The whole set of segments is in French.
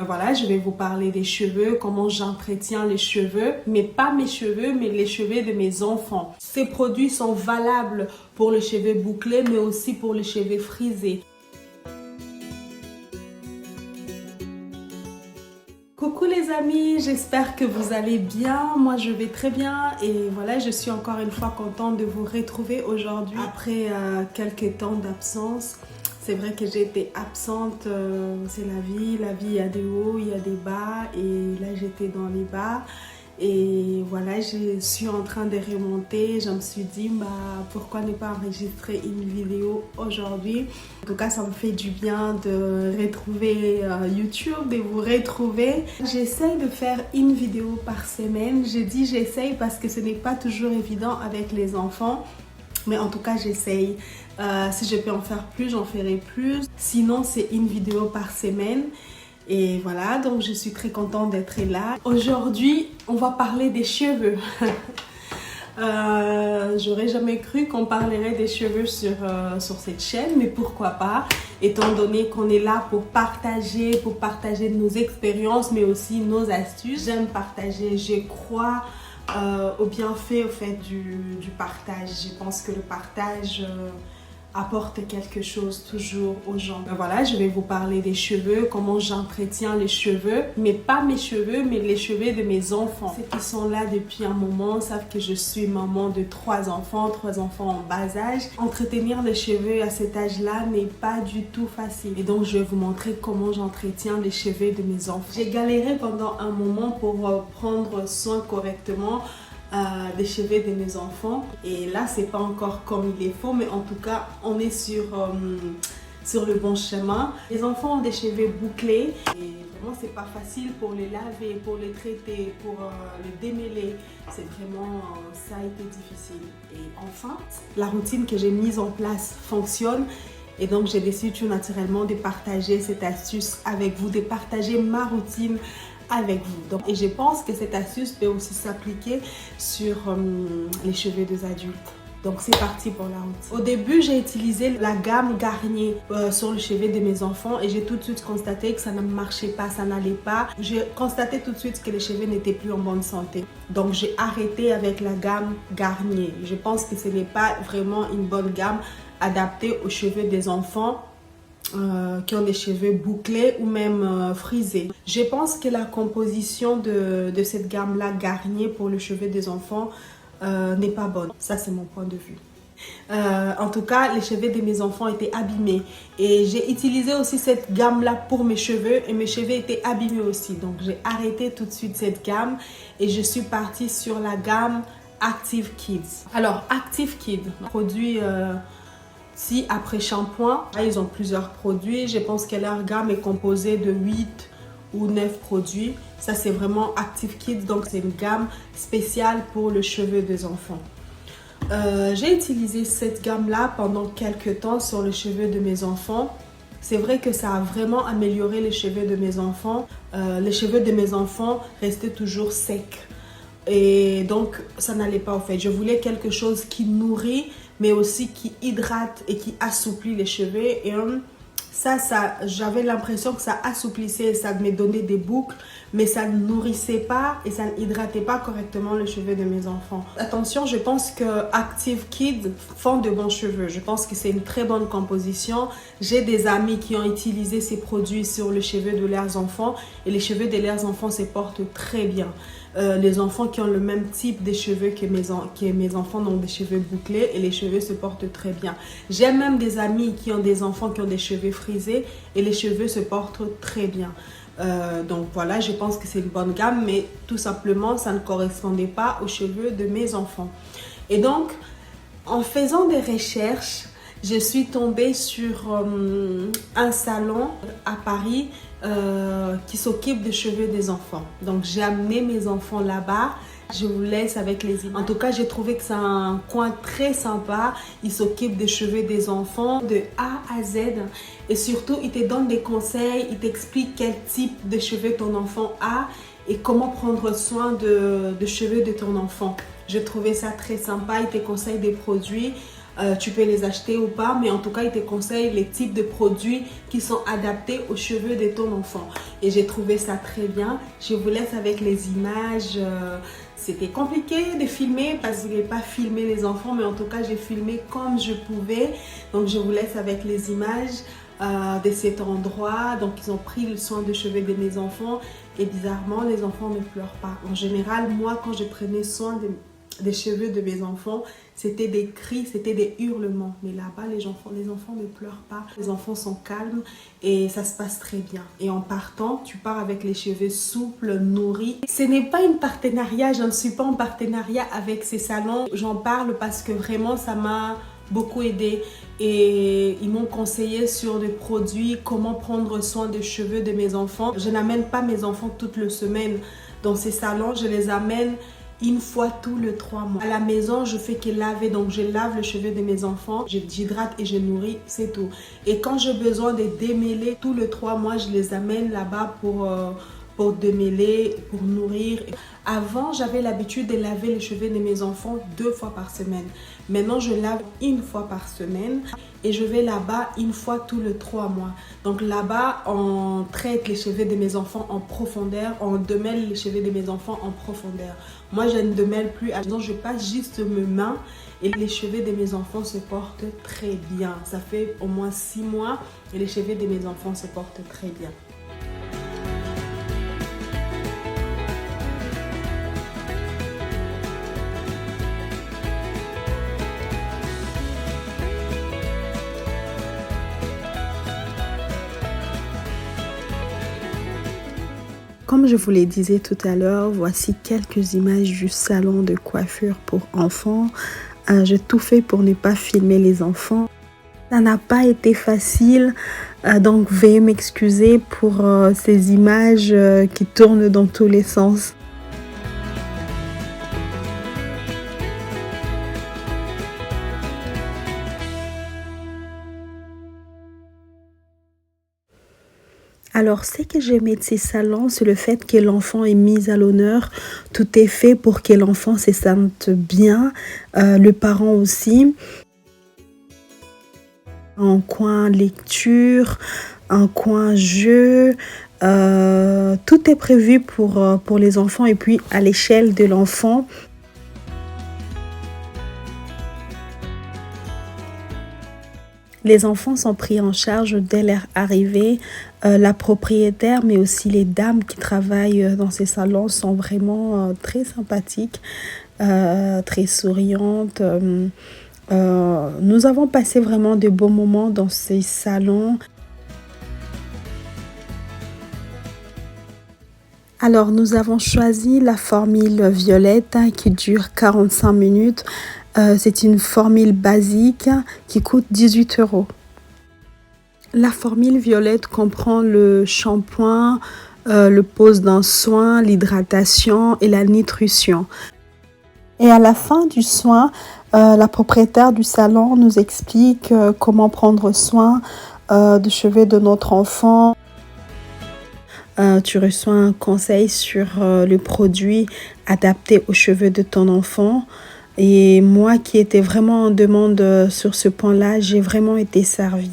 Voilà, je vais vous parler des cheveux, comment j'entretiens les cheveux, mais pas mes cheveux, mais les cheveux de mes enfants. Ces produits sont valables pour les cheveux bouclés, mais aussi pour les cheveux frisés. Coucou les amis, j'espère que vous allez bien. Moi je vais très bien et voilà, je suis encore une fois contente de vous retrouver aujourd'hui après quelques temps d'absence. C'est vrai que j'ai été absente, c'est la vie il y a des hauts, il y a des bas et là j'étais dans les bas. Et voilà, je suis en train de remonter. Je me suis dit, pourquoi ne pas enregistrer une vidéo aujourd'hui? En tout cas, ça me fait du bien de retrouver YouTube, de vous retrouver. J'essaye de faire une vidéo par semaine. Je dis j'essaye parce que ce n'est pas toujours évident avec les enfants. Mais en tout cas, j'essaye. Si je peux en faire plus, j'en ferai plus. Sinon, c'est une vidéo par semaine. Et voilà, donc je suis très contente d'être là. Aujourd'hui, on va parler des cheveux. J'aurais jamais cru qu'on parlerait des cheveux sur cette chaîne, mais pourquoi pas, étant donné qu'on est là pour partager nos expériences, mais aussi nos astuces. J'aime partager, je crois au bienfait du partage. Je pense que le partage apporte quelque chose toujours aux gens. Voilà, je vais vous parler des cheveux, comment j'entretiens les cheveux, mais pas mes cheveux, mais les cheveux de mes enfants. Ceux qui sont là depuis un moment savent que je suis maman de 3 enfants en bas âge. Entretenir les cheveux à cet âge-là n'est pas du tout facile. Et donc, je vais vous montrer comment j'entretiens les cheveux de mes enfants. J'ai galéré pendant un moment pour prendre soin correctement des cheveux de mes enfants et là c'est pas encore comme il est faut, mais en tout cas on est sur le bon chemin. Les enfants ont des cheveux bouclés et vraiment c'est pas facile pour les laver, pour les traiter, pour les démêler. C'est vraiment ça a été difficile. Et enfin la routine que j'ai mise en place fonctionne. Et donc, j'ai décidé tout naturellement de partager cette astuce avec vous, de partager ma routine avec vous. Donc, et je pense que cette astuce peut aussi s'appliquer sur les cheveux des adultes. Donc, c'est parti pour la routine. Au début, j'ai utilisé la gamme Garnier sur le cheveu de mes enfants et j'ai tout de suite constaté que ça ne marchait pas, ça n'allait pas. J'ai constaté tout de suite que les cheveux n'étaient plus en bonne santé. Donc, j'ai arrêté avec la gamme Garnier. Je pense que ce n'est pas vraiment une bonne gamme adaptée aux cheveux des enfants qui ont des cheveux bouclés ou même frisés. Je pense que la composition de cette gamme-là, Garnier, pour le cheveu des enfants, n'est pas bonne. Ça, c'est mon point de vue. En tout cas, les cheveux de mes enfants étaient abîmés. Et j'ai utilisé aussi cette gamme-là pour mes cheveux et mes cheveux étaient abîmés aussi. Donc, j'ai arrêté tout de suite cette gamme et je suis partie sur la gamme Active Kids. Alors, Active Kids, produit... Si après shampoing, ils ont plusieurs produits. Je pense que leur gamme est composée de 8 ou 9 produits. Ça, c'est vraiment Active Kids. Donc, c'est une gamme spéciale pour le cheveu des enfants. J'ai utilisé cette gamme-là pendant quelques temps sur les cheveux de mes enfants. C'est vrai que ça a vraiment amélioré les cheveux de mes enfants. Les cheveux de mes enfants restaient toujours secs. Et donc, ça n'allait pas au fait. Je voulais quelque chose qui nourrit, mais aussi qui hydrate et qui assouplit les cheveux. Et j'avais l'impression que ça assouplissait et ça me donnait des boucles, mais ça ne nourrissait pas et ça n'hydratait pas correctement les cheveux de mes enfants. Attention, je pense que Active Kids font de bons cheveux. Je pense que c'est une très bonne composition. J'ai des amis qui ont utilisé ces produits sur les cheveux de leurs enfants et les cheveux de leurs enfants se portent très bien. Les enfants qui ont le même type de cheveux que mes enfants, donc des cheveux bouclés, et les cheveux se portent très bien. J'ai même des amis qui ont des enfants qui ont des cheveux frisés et les cheveux se portent très bien. Donc voilà, je pense que c'est une bonne gamme, mais tout simplement ça ne correspondait pas aux cheveux de mes enfants. Et donc en faisant des recherches, je suis tombée sur un salon à Paris qui s'occupe des cheveux des enfants. Donc j'ai amené mes enfants là-bas. Je vous laisse avec les images. En tout cas, j'ai trouvé que c'est un coin très sympa. Il s'occupe des cheveux des enfants de A à Z. Et surtout, il te donne des conseils. Il t'explique quel type de cheveux ton enfant a et comment prendre soin de cheveux de ton enfant. Je trouvais ça très sympa. Il te conseille des produits. tu peux les acheter ou pas, mais en tout cas, ils te conseillent les types de produits qui sont adaptés aux cheveux de ton enfant. Et j'ai trouvé ça très bien. Je vous laisse avec les images. C'était compliqué de filmer parce que je n'ai pas filmé les enfants, mais en tout cas, j'ai filmé comme je pouvais. Donc, je vous laisse avec les images de cet endroit. Donc, ils ont pris le soin de cheveux de mes enfants et bizarrement, les enfants ne pleurent pas. En général, moi, quand je prenais soin des cheveux de mes enfants, c'était des cris, c'était des hurlements. Mais là-bas, les enfants ne pleurent pas. Les enfants sont calmes et ça se passe très bien. Et en partant, tu pars avec les cheveux souples, nourris. Ce n'est pas un partenariat, je ne suis pas en partenariat avec ces salons. J'en parle parce que vraiment, ça m'a beaucoup aidé et ils m'ont conseillé sur des produits, comment prendre soin des cheveux de mes enfants. Je n'amène pas mes enfants toute la semaine dans ces salons, je les amène une fois tous les 3 mois. À la maison, je fais que laver, donc je lave les cheveux de mes enfants, j'hydrate et je nourris, c'est tout. Et quand j'ai besoin de démêler, tous les 3 mois, je les amène là-bas pour démêler, pour nourrir. Avant, j'avais l'habitude de laver les cheveux de mes enfants 2 fois par semaine. Maintenant, je lave 1 fois par semaine et je vais là-bas 1 fois tous les 3 mois. Donc là-bas, on traite les cheveux de mes enfants en profondeur, on démêle les cheveux de mes enfants en profondeur. Moi, je ne démêle plus, donc je passe juste mes mains et les cheveux de mes enfants se portent très bien. Ça fait au moins 6 mois et les cheveux de mes enfants se portent très bien. Comme je vous le disais tout à l'heure, voici quelques images du salon de coiffure pour enfants. J'ai tout fait pour ne pas filmer les enfants. Ça n'a pas été facile, donc veuillez m'excuser pour ces images qui tournent dans tous les sens. Alors, ce que j'aimais de ces salons, c'est le fait que l'enfant est mis à l'honneur. Tout est fait pour que l'enfant se sente bien, le parent aussi. Un coin lecture, un coin jeu, tout est prévu pour les enfants et puis à l'échelle de l'enfant. Les enfants sont pris en charge dès leur arrivée. La propriétaire, mais aussi les dames qui travaillent dans ces salons sont vraiment très sympathiques, très souriantes. Nous avons passé vraiment de beaux moments dans ces salons. Alors, nous avons choisi la formule violette qui dure 45 minutes. C'est une formule basique qui coûte 18 €. La formule violette comprend le shampoing, le pose d'un soin, l'hydratation et la nutrition. Et à la fin du soin, la propriétaire du salon nous explique comment prendre soin des cheveux de notre enfant. Tu reçois un conseil sur le produit adapté aux cheveux de ton enfant. Et moi qui étais vraiment en demande sur ce point-là, j'ai vraiment été servie.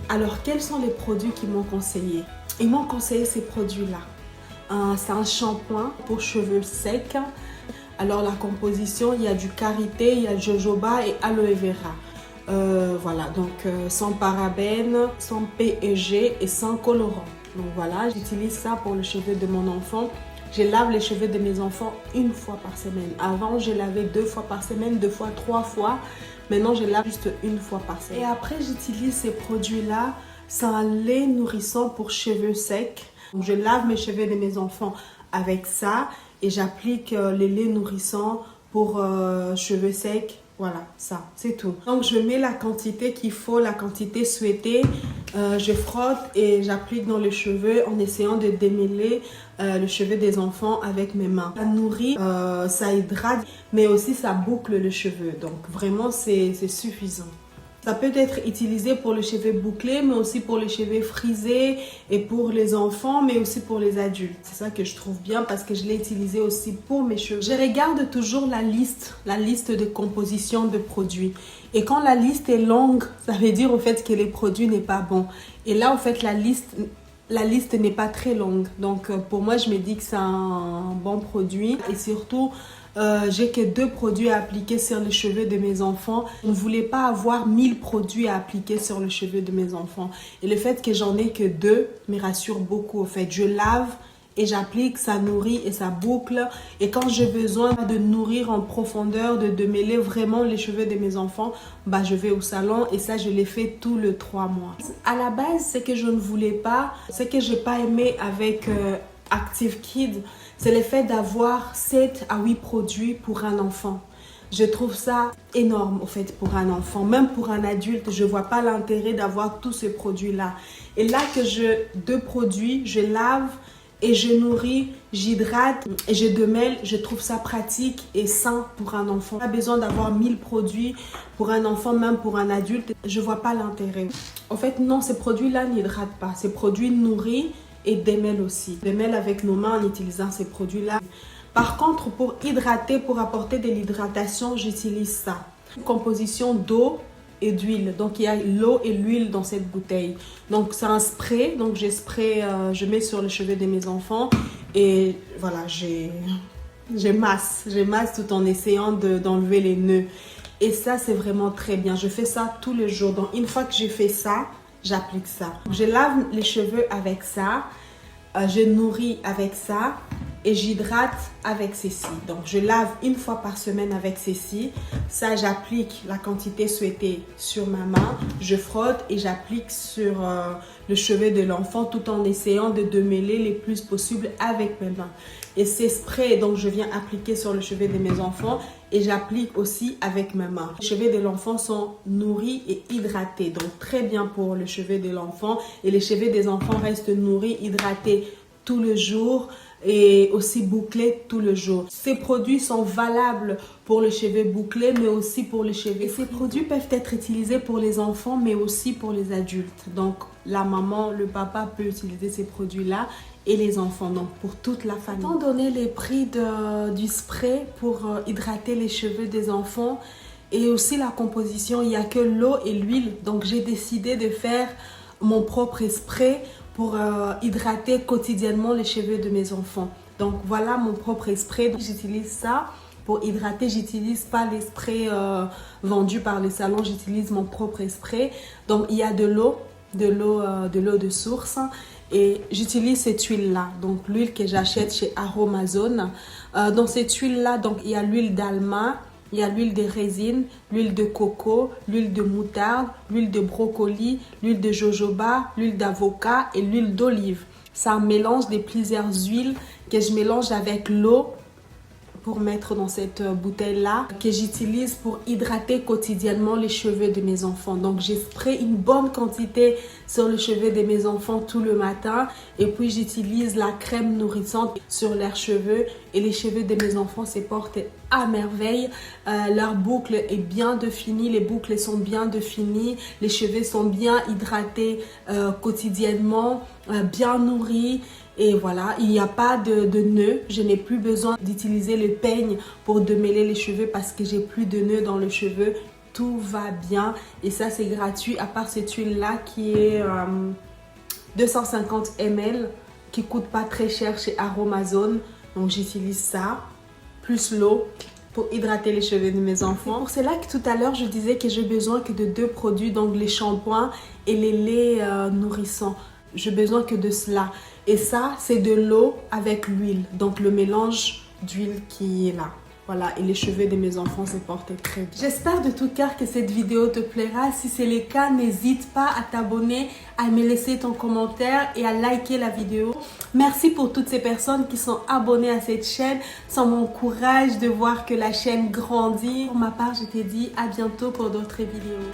Alors, quels sont les produits qu'ils m'ont conseillé? Ils m'ont conseillé ces produits-là. C'est un shampoing pour cheveux secs. Alors, la composition, il y a du karité, il y a jojoba et aloe vera. Voilà, donc sans parabènes, sans PEG et sans colorant. Donc voilà, j'utilise ça pour les cheveux de mon enfant. Je lave les cheveux de mes enfants une fois par semaine. Avant, je lavais 2 fois par semaine, 2 fois, 3 fois. Maintenant, je lave juste une fois par semaine. Et après, j'utilise ces produits-là. C'est un lait nourrissant pour cheveux secs. Donc, je lave mes cheveux de mes enfants avec ça et j'applique les laits nourrissants pour cheveux secs. Voilà, ça, c'est tout. Donc, je mets la quantité qu'il faut, la quantité souhaitée. Je frotte et j'applique dans les cheveux en essayant de démêler le cheveu des enfants avec mes mains. Ça nourrit, ça hydrate, mais aussi ça boucle le cheveu. Donc, vraiment, c'est suffisant. Ça peut être utilisé pour les cheveux bouclés, mais aussi pour les cheveux frisés et pour les enfants, mais aussi pour les adultes. C'est ça que je trouve bien parce que je l'ai utilisé aussi pour mes cheveux. Je regarde toujours la liste de composition de produits. Et quand la liste est longue, ça veut dire au fait que les produits n'est pas bon. Et là, au fait, la liste n'est pas très longue. Donc, pour moi, je me dis que c'est un bon produit. Et surtout, j'ai que 2 produits à appliquer sur les cheveux de mes enfants. Je ne voulais pas avoir 1000 produits à appliquer sur les cheveux de mes enfants. Et le fait que j'en ai que 2 me rassure beaucoup. Au fait, je lave et j'applique, ça nourrit et ça boucle. Et quand j'ai besoin de nourrir en profondeur, de démêler vraiment les cheveux de mes enfants, bah, je vais au salon et ça, je l'ai fait tous les 3 mois. À la base, ce que je ne voulais pas, ce que j'ai pas aimé avec Active Kid, c'est le fait d'avoir 7 à 8 produits pour un enfant. Je trouve ça énorme au fait pour un enfant. Même pour un adulte, je ne vois pas l'intérêt d'avoir tous ces produits-là. Et là que j'ai 2 produits, je lave et je nourris, j'hydrate et je démêle, je trouve ça pratique et sain pour un enfant. Pas besoin d'avoir 1000 produits pour un enfant, même pour un adulte. Je ne vois pas l'intérêt. En fait, non, ces produits-là n'hydratent pas. Ces produits nourrissent et démêlent aussi. Démêlent avec nos mains en utilisant ces produits-là. Par contre, pour hydrater, pour apporter de l'hydratation, j'utilise ça. Une composition d'eau et d'huile. Donc, il y a l'eau et l'huile dans cette bouteille. Donc, c'est un spray. Donc, je mets sur les cheveux de mes enfants. Et voilà, je masse tout en essayant d'enlever les nœuds. Et ça, c'est vraiment très bien. Je fais ça tous les jours. Donc, une fois que j'ai fait ça, j'applique ça. Je lave les cheveux avec ça, je nourris avec ça et j'hydrate avec ceci. Donc, je lave une fois par semaine avec ceci. Ça, j'applique la quantité souhaitée sur ma main. Je frotte et j'applique sur le cheveu de l'enfant tout en essayant de démêler le plus possible avec mes mains. Et ces sprays, donc, je viens appliquer sur le cheveu de mes enfants et j'applique aussi avec mes mains. Les cheveux de l'enfant sont nourris et hydratés. Donc, très bien pour le cheveu de l'enfant. Et les cheveux des enfants restent nourris, hydratés tout le jour et aussi bouclés tout le jour. Ces produits sont valables pour les cheveux bouclés, mais aussi pour les cheveux. Et ces produits peuvent être utilisés pour les enfants, mais aussi pour les adultes. Donc, la maman, le papa peut utiliser ces produits-là et les enfants, donc pour toute la famille. Étant donné les prix du spray pour hydrater les cheveux des enfants et aussi la composition, il n'y a que l'eau et l'huile. Donc, j'ai décidé de faire mon propre spray pour hydrater quotidiennement les cheveux de mes enfants. Donc, voilà mon propre spray. J'utilise ça pour hydrater. J'utilise pas les sprays vendus par les salons. J'utilise mon propre spray. Donc, il y a de l'eau de source. Et j'utilise cette huile-là, donc l'huile que j'achète chez Aromazone. Dans cette huile-là, donc il y a l'huile d'alma, il y a l'huile de résine, l'huile de coco, l'huile de moutarde, l'huile de brocoli, l'huile de jojoba, l'huile d'avocat et l'huile d'olive. C'est un mélange de plusieurs huiles que je mélange avec l'eau pour mettre dans cette bouteille-là que j'utilise pour hydrater quotidiennement les cheveux de mes enfants. Donc, j'ai spray une bonne quantité sur les cheveux de mes enfants tout le matin et puis j'utilise la crème nourrissante sur leurs cheveux et les cheveux de mes enfants se portent à merveille. Leur boucle est bien définie, les boucles sont bien définies, les cheveux sont bien hydratés quotidiennement, bien nourris. Et voilà, il n'y a pas de nœuds. Je n'ai plus besoin d'utiliser le peigne pour démêler les cheveux parce que j'ai plus de nœuds dans les cheveux. Tout va bien et ça c'est gratuit à part cette huile là qui est 250 ml qui coûte pas très cher chez Aromazone. Donc j'utilise ça plus l'eau pour hydrater les cheveux de mes enfants. Pour cela que tout à l'heure je disais que j'ai besoin que de 2 produits, donc les shampoings et les laits nourrissants. J'ai besoin que de cela. Et ça, c'est de l'eau avec l'huile. Donc le mélange d'huile qui est là. Voilà, et les cheveux de mes enfants se portent très bien. J'espère de tout cœur que cette vidéo te plaira. Si c'est le cas, n'hésite pas à t'abonner, à me laisser ton commentaire et à liker la vidéo. Merci pour toutes ces personnes qui sont abonnées à cette chaîne. Ça m'encourage de voir que la chaîne grandit. Pour ma part, je te dis à bientôt pour d'autres vidéos.